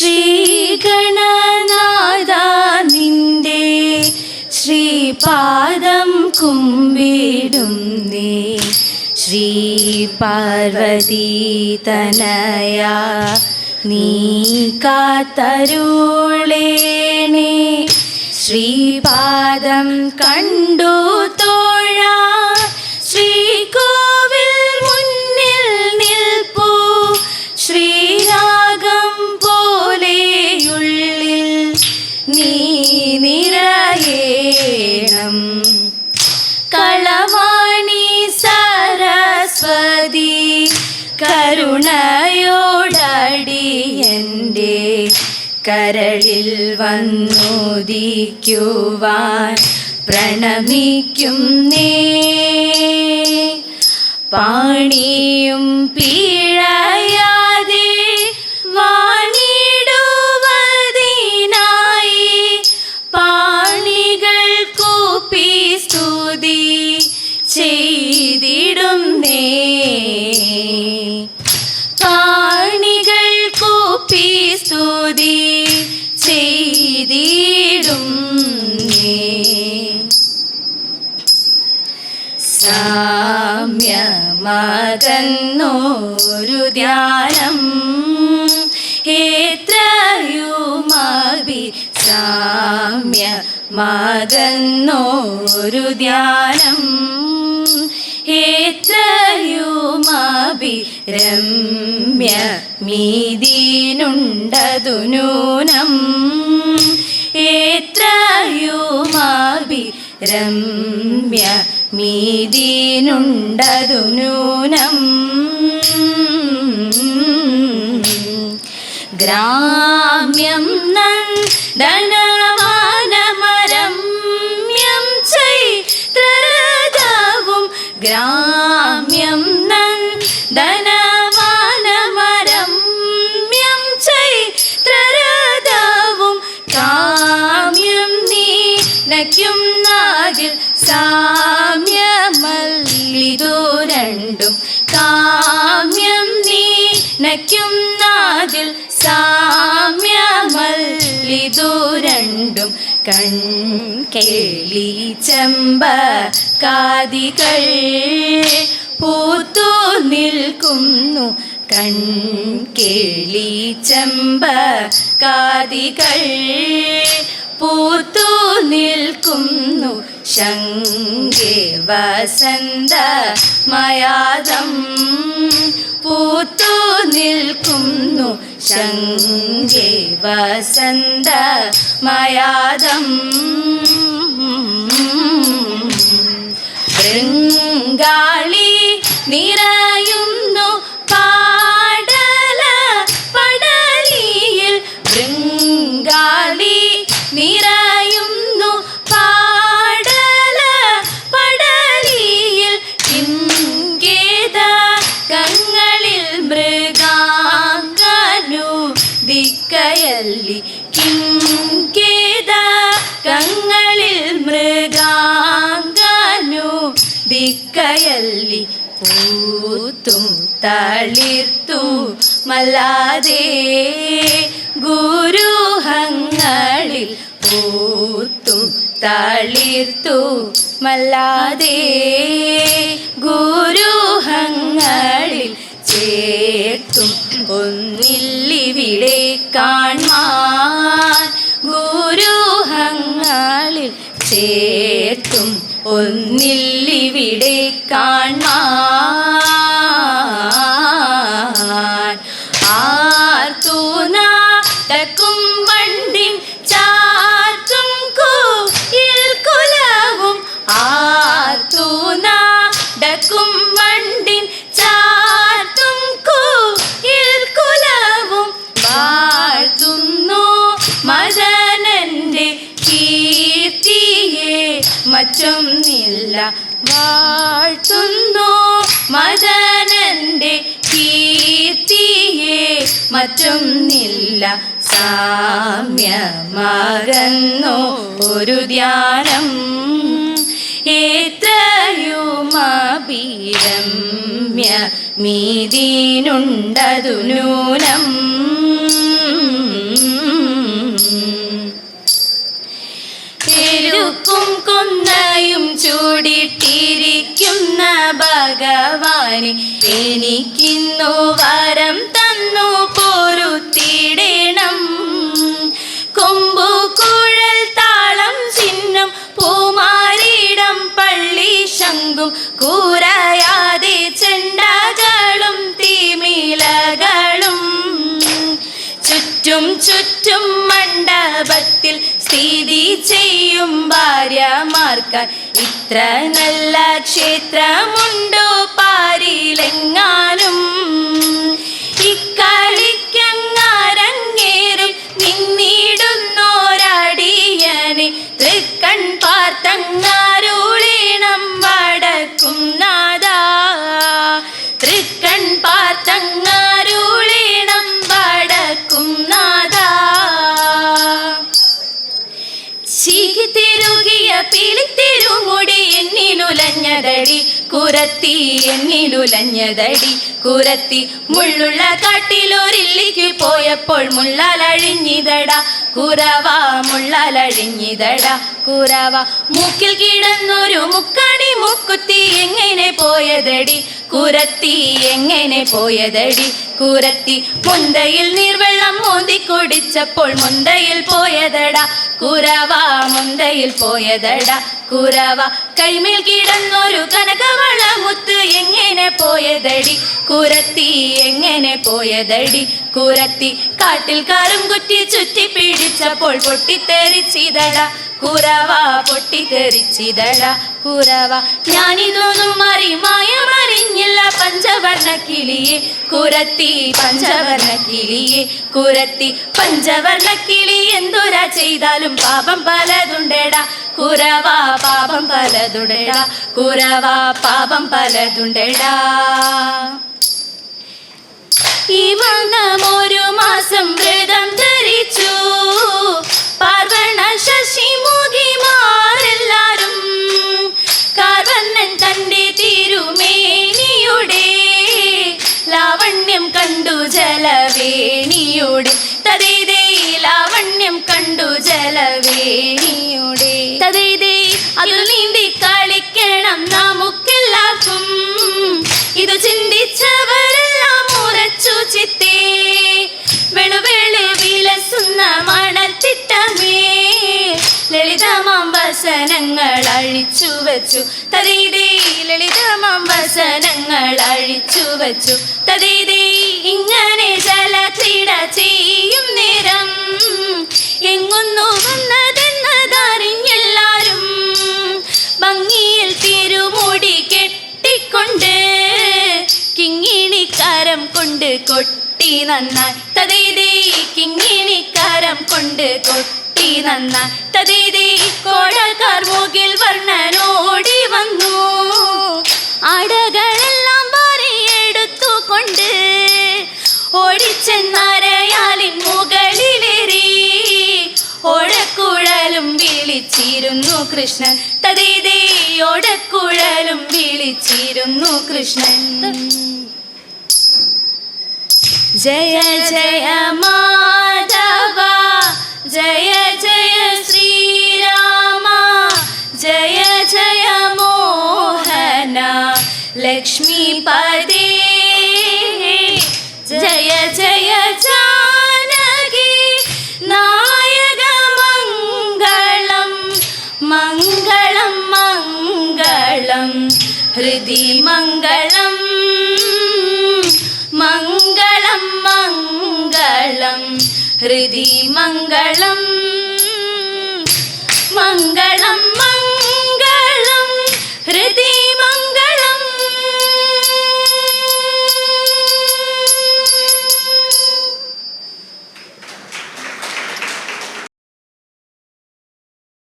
ശ്രീഗണനാഥ നിന്റെ ശ്രീപാദം കുമ്പിടുന്നേ. ശ്രീ പാർവതീ തനയ നീ കാത്തരുളേണേ. ശ്രീപാദം കണ്ടു തോഴാ ശ്രീകോവിൽ മുന്നിൽ നിൽപ്പൂ. ശ്രീരാഗം പോലെയുള്ളിൽ നീ നിറയേണം. കളവാണി സരസ്വതി കരുണയോടടിയൻ്റെ കരളിൽ വന്നുദിക്കുവാൻ പ്രണമിക്കുന്നേ. പാണിയും പിഴയാതെ വാണിടുവതിനായി പാണികൾ കൂപ്പി സ്തുതി ചെയ്തിടുന്നേ. പാണികൾ കൂപ്പി സ്തുതി ചെയ്തിടുന്നേ. സാമ്യമകന്നോരു ധ്യാനം എത്രയുമഭി സാമ്യമകന്നോരു ധ്യാനം എത്രയുമഭി രമ്യമീതിനുണ്ടതു നൂനം. എത്രയുമഭി രമ്യമീതിനുണ്ടതു നൂനം. ഗ്രാമ്യം നന്ദനവനമരമ്യം ചൈത്രരഥവും. ഗ്രാമ്യം നന്ദനവനമരമ്യം ചൈത്രരഥവും. കാമ്യം നീനയ്ക്കും നാഗിൽ സാമ്യമല്ലിതു രണ്ടും. കാമ്യം നീനയ്ക്കും നാഗിൽ സാമ്യമല്ലിതു രണ്ടും. കൺകേളി ചെമ്പകാദികൾ പൂത്തു നിൽക്കുന്നു. കൺകേളി ചെമ്പകാദികൾ പൂത്തു നിൽക്കുന്നു. ശംഖേ വസന്തമയാദം പൂത്തു നിൽക്കുന്നു. ശംഖേ വസന്തമയാദം. ബൃങ്കാളി നിറയുന്നു പാടല പടലിയിൽ. ബൃങ്കാളി നിറയുന്നു പാടല പടലിയിൽ. കിങ്കേതകങ്ങളിൽ മൃഗാംഗനു ദിക്കയല്ലി. കിങ്കേതകങ്ങളിൽ മൃഗാംഗനു ദിക്കയല്ലി. പൂത്തും തളിർത്തു മല്ലാതെ ഗുരുഹങ്ങളിൽ. പൂത്തും തളിർത്തു മല്ലാതെ ഗുരുഹങ്ങളിൽ. ചേർത്തും ഒന്നില്ലിവിടെ കാൺമാൻ. ഗുരുഹങ്ങളിൽ ചേർത്തും ഒന്നില്ലിവിടെ കാൺമാൻ. ആർത്തു നാടക്കും വണ്ടിൻ ചാർത്തും കുയിൽ കുലവും. ആർത്തു നാടക്കും വണ്ടിൻ ചാർത്തും കുയിൽ കുലവും. വാഴ്ത്തുന്നു മദനന്റെ കീർത്തിയെ മറ്റൊന്നില്ല. വാഴ്ത്തുന്നു മദനന്റെ കീർത്തിയെ മറ്റൊന്നില്ല. സാമ്യമകന്നോ ഒരു ധ്യാനം എത്രയുമഭിരമ്യമീതിനുണ്ടതു നൂനം. വീണയും ചൂടിട്ടിരിക്കുന്ന ഭഗവാനെ എനിക്കിന്നു വരം തന്നു പൊറുത്തിടണം. കൊമ്പു കുഴൽ താളം ചിഹ്നം പൂമാരിടം പള്ളി ശംഖും കൂരയാതെ ചെണ്ടകളും തീമിലകളും ചുറ്റും ചുറ്റും മണ്ഡപത്തിൽ സ്ഥിതി ചെയ്യും ഭാര്യമാർക്കാർ ഇത്ര നല്ല ക്ഷേത്രമുണ്ടോ പാരിലെങ്ങാനും. ഇക്കളിക്കങ്ങാരങ്ങേറി നിന്നിടുന്നോരടിയനെ തൃക്കൺ പാർത്തങ്ങാരുളീണം വടക്കും നാദാ. തൃക്കൺ പാർത്തങ്ങാരുളീണം വടക്കും നാദാ. ചീകിത്തിരുകിയ പിളിത്തിരുമുടി എന്നിലുലഞ്ഞതടി കുരത്തി എന്നിലുലഞ്ഞതടി കുരത്തി. മുള്ളുള്ള കാട്ടിലൊരില്ലിക്ക് പോയപ്പോൾ മുള്ളലഴിഞ്ഞിതടാ കുറവ മുള്ളലഴിഞ്ഞിതടാ കുറവ. മൂക്കിൽ കിടന്നൊരു മുക്കണി മുക്കുത്തി എങ്ങനെ പോയതടി കുരത്തി എങ്ങനെ പോയതടി കുരത്തി. മുന്തയിൽ നീർവെള്ളം മോന്തി കുടിച്ചപ്പോൾ മുന്തയിൽ പോയതടാ കുറവ മുന്തയിൽ പോയതടാ കുറവ. കൈമേൽ കിടന്നൊരു കനകവള മുത്ത് എങ്ങനെ പോയതടി കുരത്തി എങ്ങനെ പോയതടി കുരത്തി. കാട്ടിൽ കാറും കുറ്റി ചുറ്റി പിടിച്ചപ്പോൾ പൊട്ടിത്തെറിച്ചിതടാ കുറവ പൊട്ടിത്തെറിച്ചിതടാ കുറവ. ഞാനിതൊന്നും മായമറിഞ്ഞില്ല പഞ്ചവർണ്ണ കിളിയെ കുരത്തി പഞ്ചവർണ്ണ കിളിയെ കുരത്തി. പഞ്ചവർണ്ണ കിളി എന്തൊരാ ചെയ്താലും പാപം പലതുണ്ടേടാ കുറവ പാപം പലതുണ്ടേടാ കുറവ പാപം പലതുണ്ടേടാ. ഈ വണ്ണം ഒരു മാസം വ്രതം ധരിച്ചു പാർവണ ശശിമുഖിമാരെല്ലാരും. കാർവർണ്ണൻ തന്റെ തിരുമേനിയുടെ ലാവണ്യം കണ്ടു ജലവേണിയുടെ തതേതേ ലാവണ്യം കണ്ടു ജലവേണിയുടെ തതേതേ. അത് നീന്തി കളിക്കണം നമുക്കെല്ലാവർക്കും ഇത് ചിന്തിച്ചവരെല്ലാം ഉറച്ചു ചിത്തേ. വെളുവെളു വിലസുന്ന മണൽത്തിട്ടമേ ലളിതമാം വസനങ്ങൾ അഴിച്ചു വച്ചു തതേതേ ലളിതമാം വസനങ്ങൾ അഴിച്ചു വച്ചു തതേതേ. ഇങ്ങനെ ജലക്രീഡ ചെയ്യും നേരം എങ്ങുന്നു വന്നതെന്നതറിഞ്ഞെല്ലാരും ഭംഗിയിൽ തിരുമുടി കെട്ടിക്കൊണ്ട് കിങ്ങിണിക്കാരം കൊണ്ട് കൊട്ടി നന്നായി തതേതേ കിങ്ങിണിക്കാരം കൊണ്ട് കൊട്ടി നന്നായി തതേതേ. കോഴക്കാർ മൂകിൽ വർണ്ണനോടി വന്നു ആടകളെല്ലാം വാരിയെടുത്തുകൊണ്ട് ഓടിച്ചെന്നരയാലിൻ മുകളിലേറി ഓടക്കുഴലും വിളിച്ചിരുന്നു കൃഷ്ണൻ തതേതേ ഓടക്കുഴലും വിളിച്ചിരുന്നു കൃഷ്ണൻ. ജയ ജയ മാധവ ജയ ജയ ശ്രീരാമ ജയ ജയ മോഹന ലക്ഷ്മീപദേ. ജയ ജയ ജാനകി നായക മംഗളം മംഗളം മംഗളം ഹൃദി മംഗളം മംഗളം മംഗളം ഹൃദി മംഗളം മംഗളം.